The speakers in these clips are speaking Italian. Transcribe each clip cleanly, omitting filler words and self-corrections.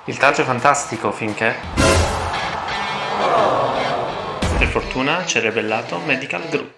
Il taggio è fantastico finché, per fortuna, ci è rivelato Medical Group.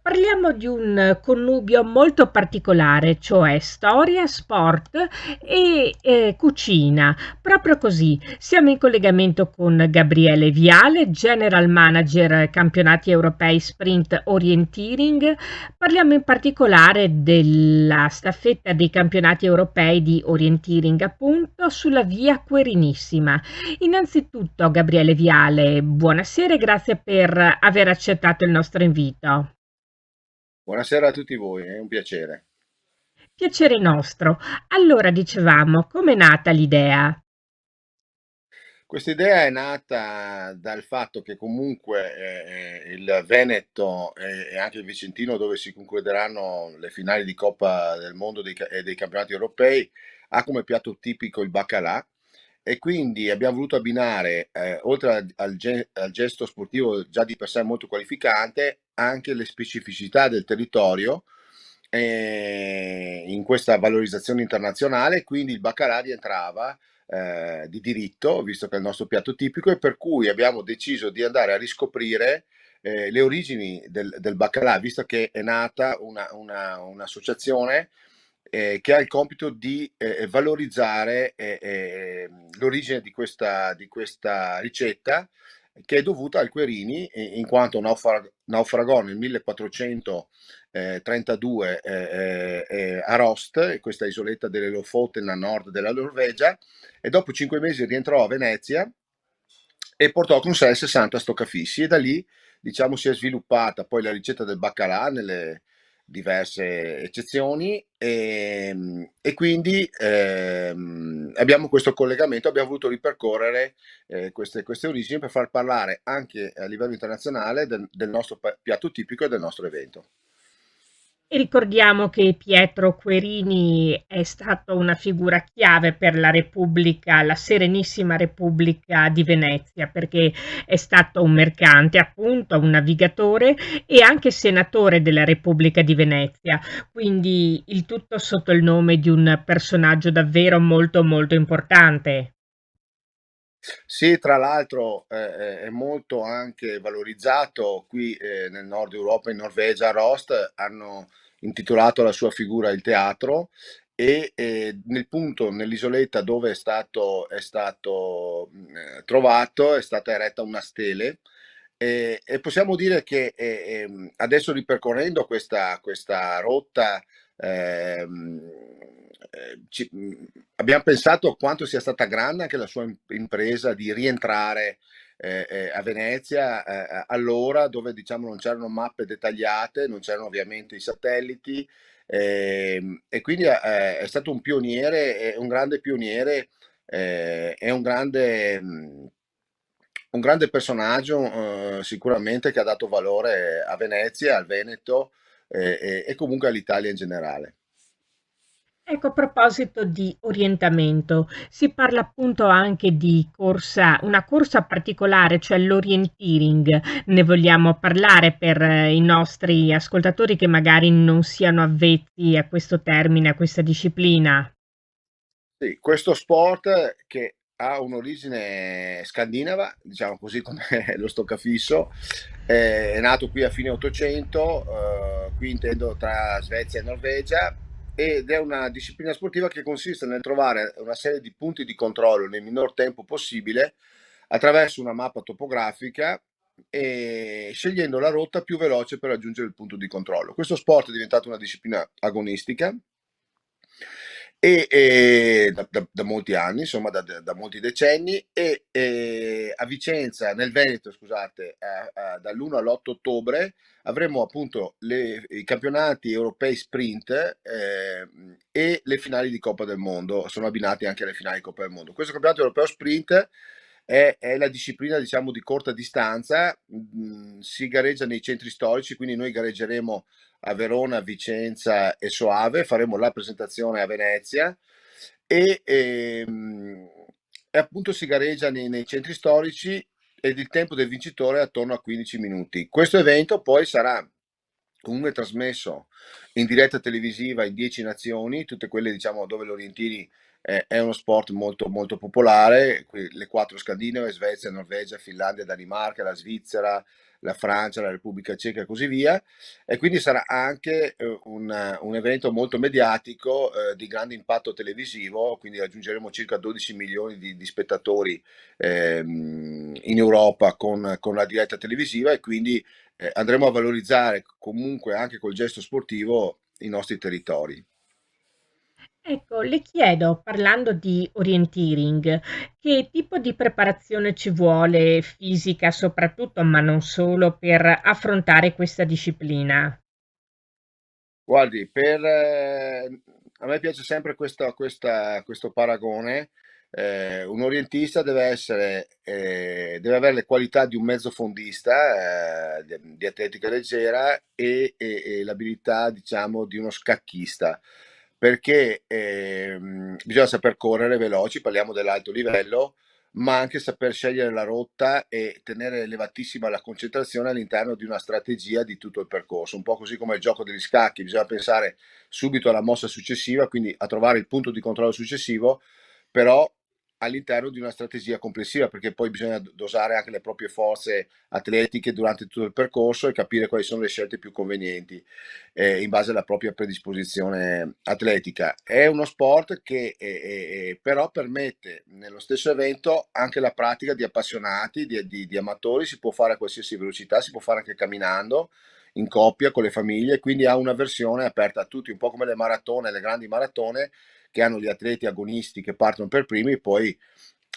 Parliamo di un connubio molto particolare, cioè storia, sport e cucina. Proprio così. Siamo in collegamento con Gabriele Viale, General Manager Campionati Europei Sprint Orienteering. Parliamo in particolare della staffetta dei campionati europei di Orienteering, appunto, sulla via Querinissima. Innanzitutto, Gabriele Viale, buonasera e grazie per aver accettato il nostro invito. Buonasera a tutti voi, è un piacere. Piacere nostro. Allora dicevamo, com'è nata l'idea? Questa idea è nata dal fatto che comunque il Veneto e anche il Vicentino, dove si concluderanno le finali di Coppa del Mondo e dei campionati europei, ha come piatto tipico il baccalà e quindi abbiamo voluto abbinare, oltre al gesto sportivo già di per sé molto qualificante, anche le specificità del territorio in questa valorizzazione internazionale, quindi il baccalà rientrava di diritto, visto che è il nostro piatto tipico, e per cui abbiamo deciso di andare a riscoprire le origini del baccalà, visto che è nata un'associazione che ha il compito di valorizzare l'origine di questa ricetta, che è dovuta al Querini, in quanto naufragò nel 1432 a Rost, questa isoletta delle Lofoten a nord della Norvegia, e dopo 5 mesi rientrò a Venezia e portò con sé 60 stoccafissi, e da lì diciamo si è sviluppata poi la ricetta del baccalà nelle diverse eccezioni, e quindi abbiamo questo collegamento, abbiamo voluto ripercorrere queste origini per far parlare anche a livello internazionale del nostro piatto tipico e del nostro evento. E ricordiamo che Pietro Querini è stato una figura chiave per la Repubblica, la Serenissima Repubblica di Venezia, perché è stato un mercante, appunto, un navigatore e anche senatore della Repubblica di Venezia. Quindi il tutto sotto il nome di un personaggio davvero molto molto importante. Sì, tra l'altro è molto anche valorizzato qui nel nord Europa, in Norvegia, a Rost, hanno intitolato alla sua figura il teatro, e nel punto, nell'isoletta dove è stato trovato, è stata eretta una stele, e possiamo dire che adesso, ripercorrendo questa rotta, abbiamo pensato quanto sia stata grande anche la sua impresa di rientrare a Venezia, allora, dove diciamo non c'erano mappe dettagliate, non c'erano ovviamente i satelliti, e quindi è stato un pioniere, un grande pioniere, e un grande personaggio, sicuramente, che ha dato valore a Venezia, al Veneto, e comunque all'Italia in generale. Ecco, a proposito di orientamento, si parla appunto anche di corsa, una corsa particolare, cioè l'orienteering. Ne vogliamo parlare per i nostri ascoltatori che magari non siano avvezzi a questo termine, a questa disciplina. Sì, questo sport, che ha un'origine scandinava, diciamo così, come lo stoccafisso, è nato qui a fine 800, qui intendo tra Svezia e Norvegia, ed è una disciplina sportiva che consiste nel trovare una serie di punti di controllo nel minor tempo possibile attraverso una mappa topografica, e scegliendo la rotta più veloce per raggiungere il punto di controllo. Questo sport è diventato una disciplina agonistica da molti anni, insomma da molti decenni, e a Vicenza, nel Veneto, scusate, dall'1 all'8 ottobre avremo appunto i campionati europei sprint, e le finali di Coppa del Mondo, sono abbinati anche alle finali di Coppa del Mondo. Questo campionato europeo sprint è la disciplina, diciamo, di corta distanza, si gareggia nei centri storici, quindi noi gareggeremo a Verona, Vicenza e Soave, faremo la presentazione a Venezia, e, e appunto si gareggia nei centri storici, ed il tempo del vincitore è attorno a 15 minuti. Questo evento poi sarà comunque trasmesso in diretta televisiva in 10 nazioni, tutte quelle diciamo dove l'Orientini è uno sport molto, molto popolare, le quattro Scandinave, Svezia, Norvegia, Finlandia, Danimarca, la Svizzera, la Francia, la Repubblica Ceca e così via. E quindi sarà anche un evento molto mediatico, di grande impatto televisivo, quindi raggiungeremo circa 12 milioni di spettatori in Europa con la diretta televisiva e quindi andremo a valorizzare comunque anche col gesto sportivo i nostri territori. Ecco, le chiedo, parlando di orienteering, che tipo di preparazione ci vuole fisica soprattutto, ma non solo, per affrontare questa disciplina? Guardi, a me piace sempre questo paragone. Un orientista deve avere le qualità di un mezzofondista, di atletica leggera e l'abilità, diciamo, di uno scacchista, perché bisogna saper correre veloci, parliamo dell'alto livello, ma anche saper scegliere la rotta e tenere elevatissima la concentrazione all'interno di una strategia di tutto il percorso, un po' così come il gioco degli scacchi, bisogna pensare subito alla mossa successiva, quindi a trovare il punto di controllo successivo, però all'interno di una strategia complessiva, perché poi bisogna dosare anche le proprie forze atletiche durante tutto il percorso e capire quali sono le scelte più convenienti in base alla propria predisposizione atletica. È uno sport che però permette nello stesso evento anche la pratica di appassionati, di amatori, si può fare a qualsiasi velocità, si può fare anche camminando, in coppia, con le famiglie, quindi ha una versione aperta a tutti, un po' come le maratone, le grandi maratone che hanno gli atleti agonisti che partono per primi, poi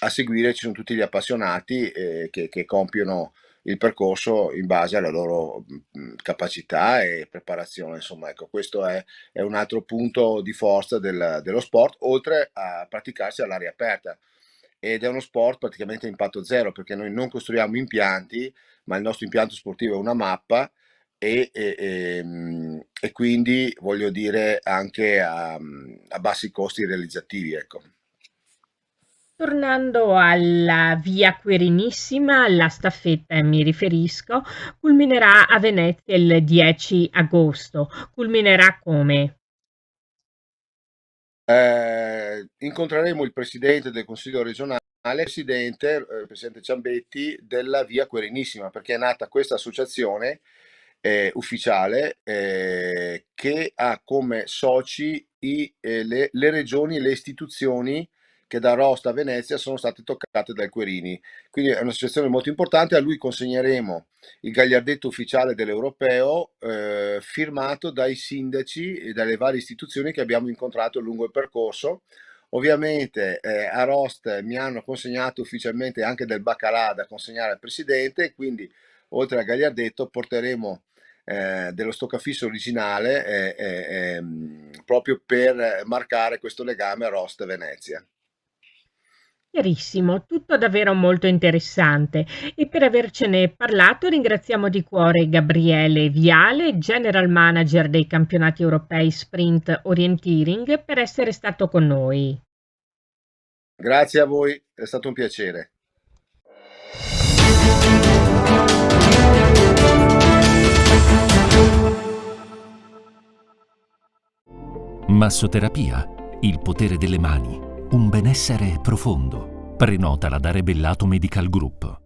a seguire ci sono tutti gli appassionati che compiono il percorso in base alla loro capacità e preparazione. Insomma, ecco, questo è un altro punto di forza dello sport, oltre a praticarsi all'aria aperta. Ed è uno sport praticamente a impatto zero, perché noi non costruiamo impianti, ma il nostro impianto sportivo è una mappa e quindi voglio dire anche a bassi costi realizzativi, ecco. Tornando alla Via Querenissima, la staffetta mi riferisco, culminerà a Venezia il 10 agosto. Culminerà come? Incontreremo il presidente del Consiglio regionale, il presidente Ciambetti della Via Querenissima, perché è nata questa associazione ufficiale che ha come soci le regioni e le istituzioni che da Aosta a Venezia sono state toccate dal Querini. Quindi è un'associazione molto importante. A lui consegneremo il gagliardetto ufficiale dell'Europeo, firmato dai sindaci e dalle varie istituzioni che abbiamo incontrato lungo il percorso. Ovviamente a Rost mi hanno consegnato ufficialmente anche del baccalà da consegnare al presidente, quindi oltre al gagliardetto porteremo dello stoccafisso originale proprio per marcare questo legame a Rost Venezia. Chiarissimo, tutto davvero molto interessante e per avercene parlato ringraziamo di cuore Gabriele Viale, General Manager dei campionati europei Sprint Orienteering, per essere stato con noi. Grazie a voi, è stato un piacere. Massoterapia, il potere delle mani, un benessere profondo. Prenotala da Rebellato Medical Group.